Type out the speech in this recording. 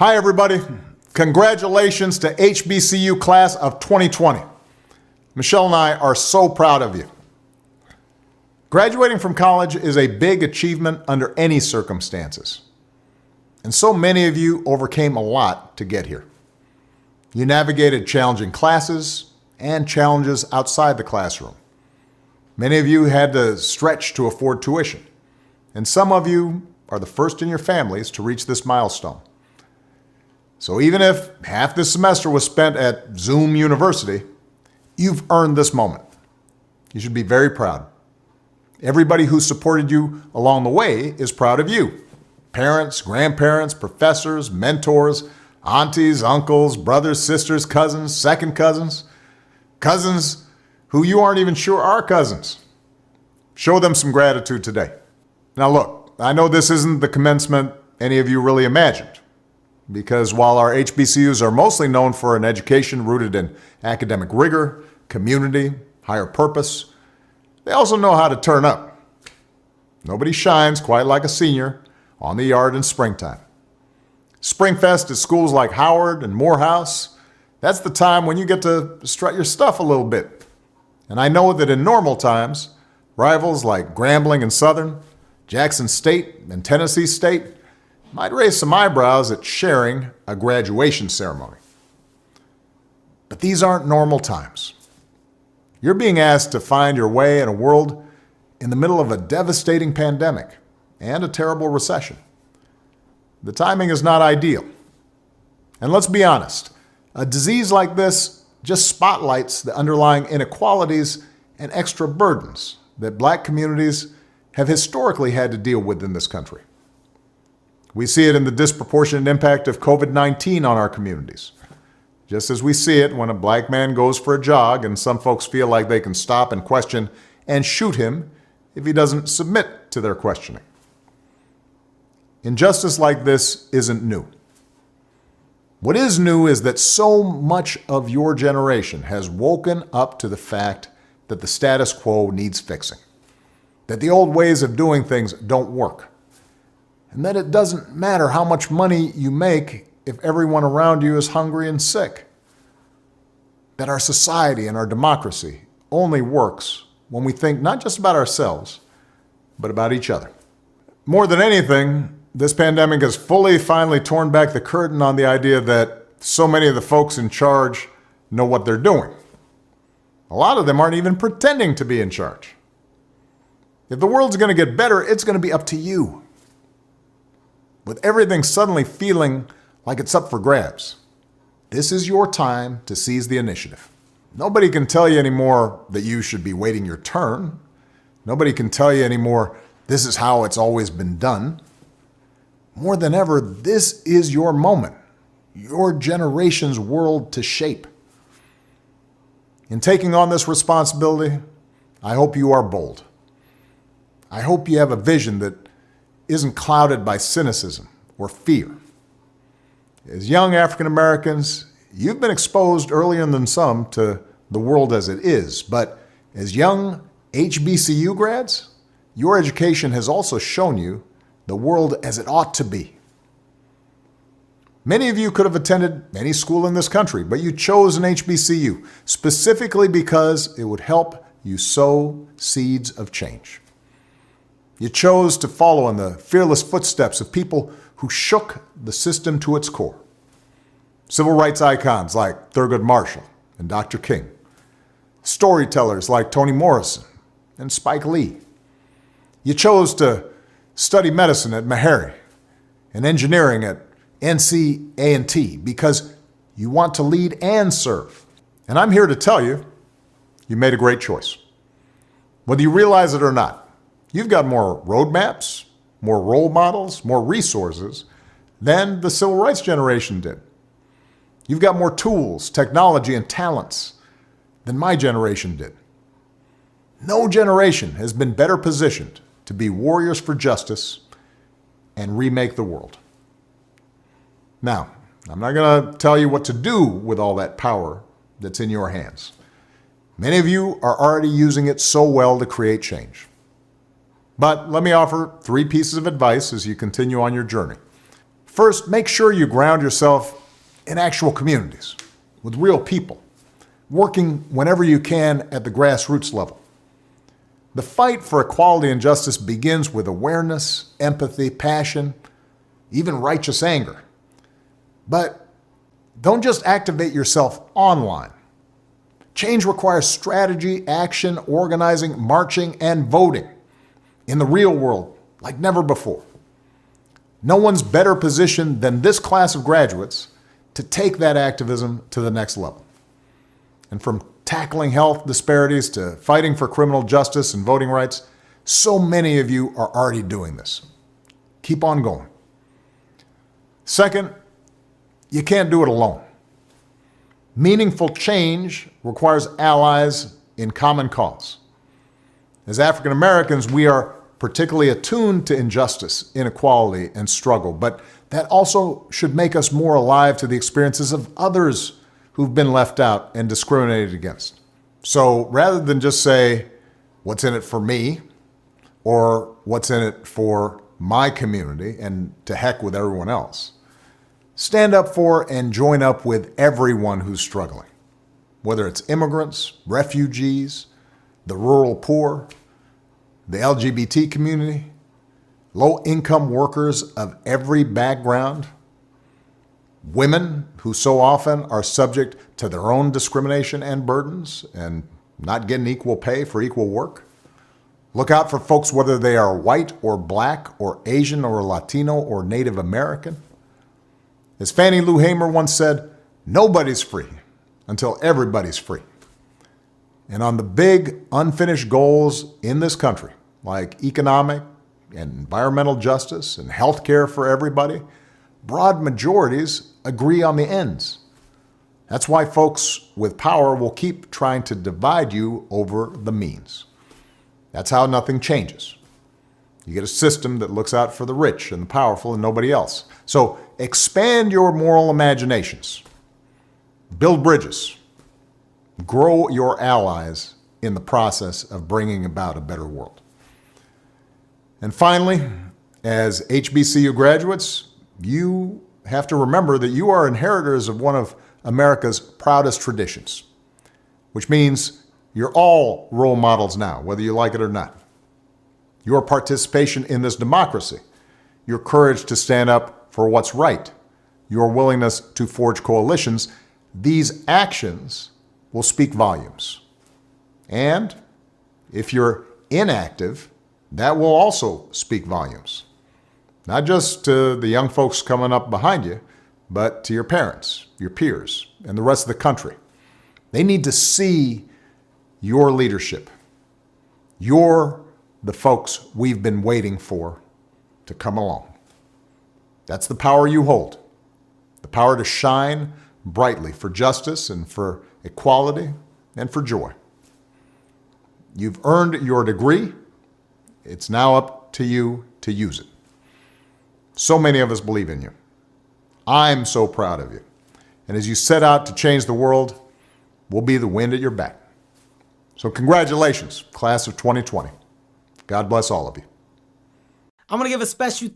Hi everybody, congratulations to HBCU class of 2020. Michelle and I are so proud of you. Graduating from college is a big achievement under any circumstances. And so many of you overcame a lot to get here. You navigated challenging classes and challenges outside the classroom. Many of you had to stretch to afford tuition. And some of you are the first in your families to reach this milestone. So even if half this semester was spent at Zoom University, you've earned this moment. You should be very proud. Everybody who supported you along the way is proud of you. Parents, grandparents, professors, mentors, aunties, uncles, brothers, sisters, cousins, second cousins, cousins who you aren't even sure are cousins. Show them some gratitude today. Now look, I know this isn't the commencement any of you really imagined, because while our HBCUs are mostly known for an education rooted in academic rigor, community, higher purpose, they also know how to turn up. Nobody shines quite like a senior on the yard in springtime. Springfest at schools like Howard and Morehouse, that's the time when you get to strut your stuff a little bit. And I know that in normal times, rivals like Grambling and Southern, Jackson State and Tennessee State might raise some eyebrows at sharing a graduation ceremony. But these aren't normal times. You're being asked to find your way in a world in the middle of a devastating pandemic and a terrible recession. The timing is not ideal. And let's be honest, a disease like this just spotlights the underlying inequalities and extra burdens that Black communities have historically had to deal with in this country. We see it in the disproportionate impact of COVID-19 on our communities, just as we see it when a Black man goes for a jog and some folks feel like they can stop and question and shoot him if he doesn't submit to their questioning. Injustice like this isn't new. What is new is that so much of your generation has woken up to the fact that the status quo needs fixing, that the old ways of doing things don't work, and that it doesn't matter how much money you make if everyone around you is hungry and sick. That our society and our democracy only works when we think not just about ourselves, but about each other. More than anything, this pandemic has finally torn back the curtain on the idea that so many of the folks in charge know what they're doing. A lot of them aren't even pretending to be in charge. If the world's going to get better, it's going to be up to you. With everything suddenly feeling like it's up for grabs, this is your time to seize the initiative. Nobody can tell you anymore that you should be waiting your turn. Nobody can tell you anymore, this is how it's always been done. More than ever, this is your moment, your generation's world to shape. In taking on this responsibility, I hope you are bold. I hope you have a vision that isn't clouded by cynicism or fear. As young African Americans, you've been exposed earlier than some to the world as it is, but as young HBCU grads, your education has also shown you the world as it ought to be. Many of you could have attended any school in this country, but you chose an HBCU specifically because it would help you sow seeds of change. You chose to follow in the fearless footsteps of people who shook the system to its core. Civil rights icons like Thurgood Marshall and Dr. King. Storytellers like Toni Morrison and Spike Lee. You chose to study medicine at Meharry and engineering at NC-A&T because you want to lead and serve. And I'm here to tell you, you made a great choice. Whether you realize it or not, you've got more roadmaps, more role models, more resources than the civil rights generation did. You've got more tools, technology, and talents than my generation did. No generation has been better positioned to be warriors for justice and remake the world. Now, I'm not going to tell you what to do with all that power that's in your hands. Many of you are already using it so well to create change. But let me offer 3 pieces of advice as you continue on your journey. First, make sure you ground yourself in actual communities with real people, working whenever you can at the grassroots level. The fight for equality and justice begins with awareness, empathy, passion, even righteous anger. But don't just activate yourself online. Change requires strategy, action, organizing, marching, and voting in the real world like never before. No one's better positioned than this class of graduates to take that activism to the next level. And from tackling health disparities to fighting for criminal justice and voting rights, so many of you are already doing this. Keep on going. Second, you can't do it alone. Meaningful change requires allies in common cause. As African Americans, we are particularly attuned to injustice, inequality, and struggle, but that also should make us more alive to the experiences of others who've been left out and discriminated against. So rather than just say, what's in it for me, or what's in it for my community, and to heck with everyone else, stand up for and join up with everyone who's struggling, whether it's immigrants, refugees, the rural poor, the LGBT community, low-income workers of every background, women who so often are subject to their own discrimination and burdens and not getting equal pay for equal work. Look out for folks whether they are white or black or Asian or Latino or Native American. As Fannie Lou Hamer once said, nobody's free until everybody's free. And on the big unfinished goals in this country, like economic and environmental justice and health care for everybody, broad majorities agree on the ends. That's why folks with power will keep trying to divide you over the means. That's how nothing changes. You get a system that looks out for the rich and the powerful and nobody else. So expand your moral imaginations. Build bridges. Grow your allies in the process of bringing about a better world. And finally, as HBCU graduates, you have to remember that you are inheritors of one of America's proudest traditions, which means you're all role models now, whether you like it or not. Your participation in this democracy, your courage to stand up for what's right, your willingness to forge coalitions, these actions will speak volumes. And if you're inactive, that will also speak volumes. Not just to the young folks coming up behind you, but to your parents, your peers, and the rest of the country. They need to see your leadership. You're the folks we've been waiting for to come along. That's the power you hold, the power to shine brightly for justice and for equality and for joy. You've earned your degree. It's now up to you to use it. So many of us believe in you. I'm so proud of you. And as you set out to change the world, we'll be the wind at your back. So congratulations, class of 2020. God bless all of you. I'm going to give a special